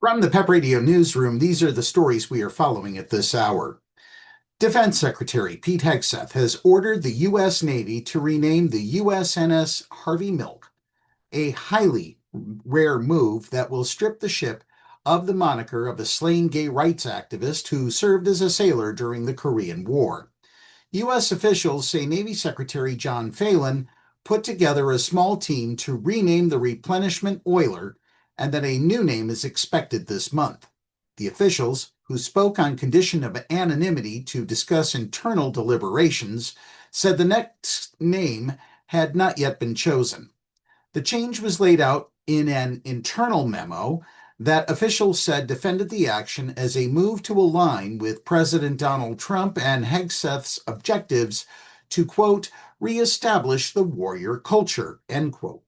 From the PEP Radio Newsroom, these are the stories we are following at this hour. Defense Secretary Pete Hegseth has ordered the U.S. Navy to rename the USNS Harvey Milk, a highly rare move that will strip the ship of the moniker of a slain gay rights activist who served as a sailor during the Korean War. U.S. officials say Navy Secretary John Phelan put together a small team to rename the replenishment oiler, and that a new name is expected this month. The officials, who spoke on condition of anonymity to discuss internal deliberations, said the next name had not yet been chosen. The change was laid out in an internal memo that officials said defended the action as a move to align with President Donald Trump and Hegseth's objectives to, quote, reestablish the warrior culture, end quote.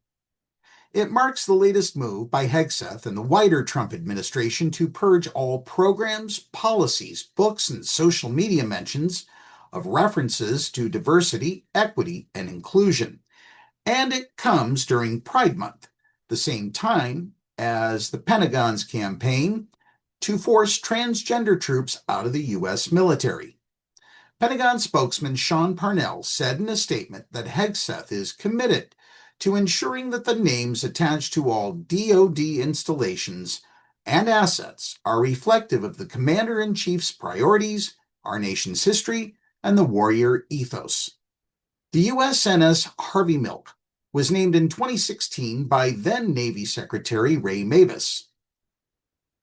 It marks the latest move by Hegseth and the wider Trump administration to purge all programs, policies, books, and social media mentions of references to diversity, equity, and inclusion. And it comes during Pride Month, the same time as the Pentagon's campaign to force transgender troops out of the U.S. military. Pentagon spokesman Sean Parnell said in a statement that Hegseth is committed to ensuring that the names attached to all DoD installations and assets are reflective of the Commander-in-Chief's priorities, our nation's history, and the warrior ethos. The USNS Harvey Milk was named in 2016 by then Navy Secretary Ray Mabus,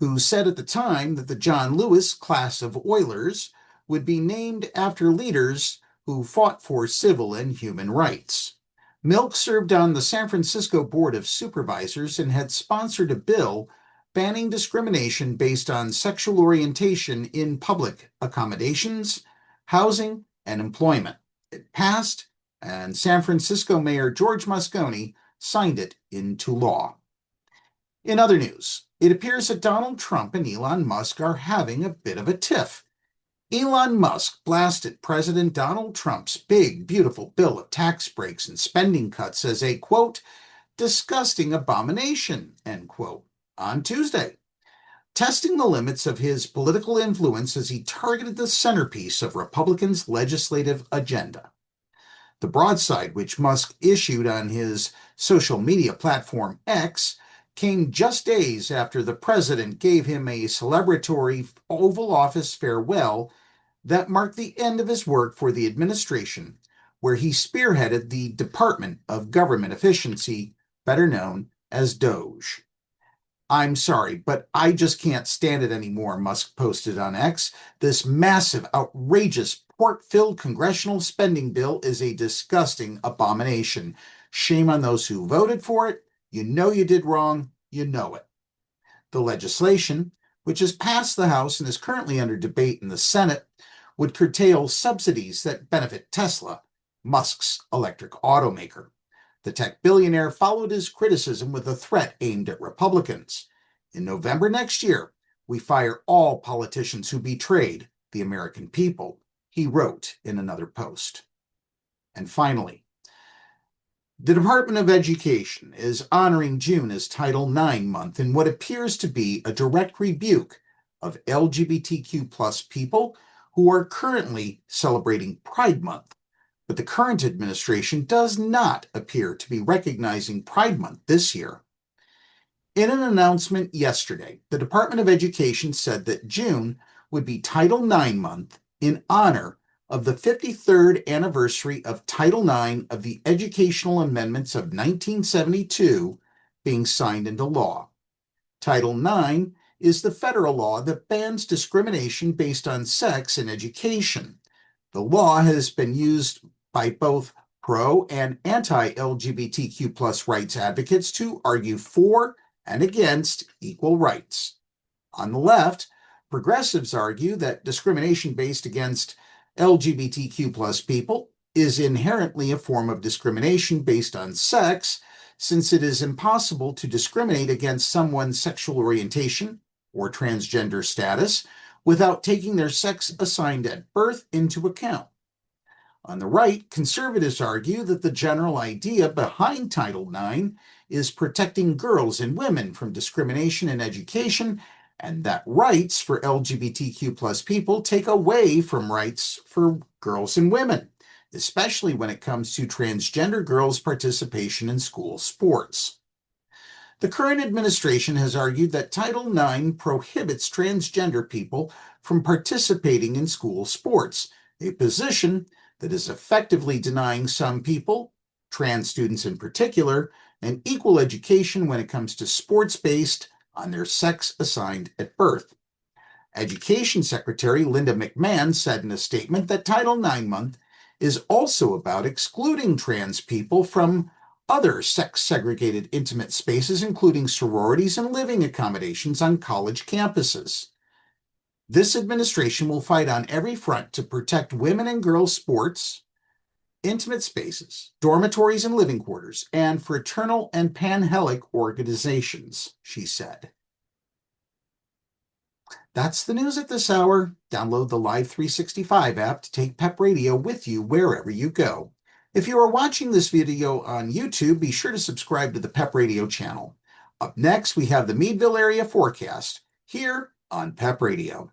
who said at the time that the John Lewis class of oilers would be named after leaders who fought for civil and human rights. Milk served on the San Francisco Board of Supervisors and had sponsored a bill banning discrimination based on sexual orientation in public accommodations, housing, and employment. It passed, and San Francisco Mayor George Moscone signed it into law. In other news, it appears that Donald Trump and Elon Musk are having a bit of a tiff. Elon Musk blasted President Donald Trump's big, beautiful bill of tax breaks and spending cuts as a, quote, disgusting abomination, end quote, on Tuesday, testing the limits of his political influence as he targeted the centerpiece of Republicans' legislative agenda. The broadside, which Musk issued on his social media platform X, came just days after the president gave him a celebratory Oval Office farewell that marked the end of his work for the administration, where he spearheaded the Department of Government Efficiency, better known as DOGE. I'm sorry, but I just can't stand it anymore, Musk posted on X. This massive, outrageous, pork-filled congressional spending bill is a disgusting abomination. Shame on those who voted for it. You know you did wrong. You know it. The legislation, which has passed the House and is currently under debate in the Senate, would curtail subsidies that benefit Tesla, Musk's electric automaker. The tech billionaire followed his criticism with a threat aimed at Republicans. In November next year, we fire all politicians who betrayed the American people, he wrote in another post. And finally, the Department of Education is honoring June as Title IX month in what appears to be a direct rebuke of LGBTQ plus people who are currently celebrating Pride Month. But the current administration does not appear to be recognizing Pride Month this year. In an announcement yesterday, the Department of Education said that June would be Title IX month in honor of the 53rd anniversary of Title IX of the Educational Amendments of 1972 being signed into law. Title IX is the federal law that bans discrimination based on sex in education. The law has been used by both pro and anti-LGBTQ plus rights advocates to argue for and against equal rights. On the left, progressives argue that discrimination based against LGBTQ plus people is inherently a form of discrimination based on sex, since it is impossible to discriminate against someone's sexual orientation or transgender status without taking their sex assigned at birth into account. On the right, conservatives argue that the general idea behind Title IX is protecting girls and women from discrimination in education and that rights for LGBTQ plus people take away from rights for girls and women, especially when it comes to transgender girls' participation in school sports. The current administration has argued that Title IX prohibits transgender people from participating in school sports, a position that is effectively denying some people, trans students in particular, an equal education when it comes to sports based on their sex assigned at birth. Education Secretary Linda McMahon said in a statement that Title IX month is also about excluding trans people from other sex-segregated intimate spaces, including sororities and living accommodations on college campuses. This administration will fight on every front to protect women and girls' sports, intimate spaces, dormitories and living quarters, and fraternal and panhellenic organizations, she said. That's the news at this hour. Download the Live 365 app to take PEP Radio with you wherever you go. If you are watching this video on YouTube, be sure to subscribe to the PEP Radio channel. Up next, we have the Meadville area forecast here on PEP Radio.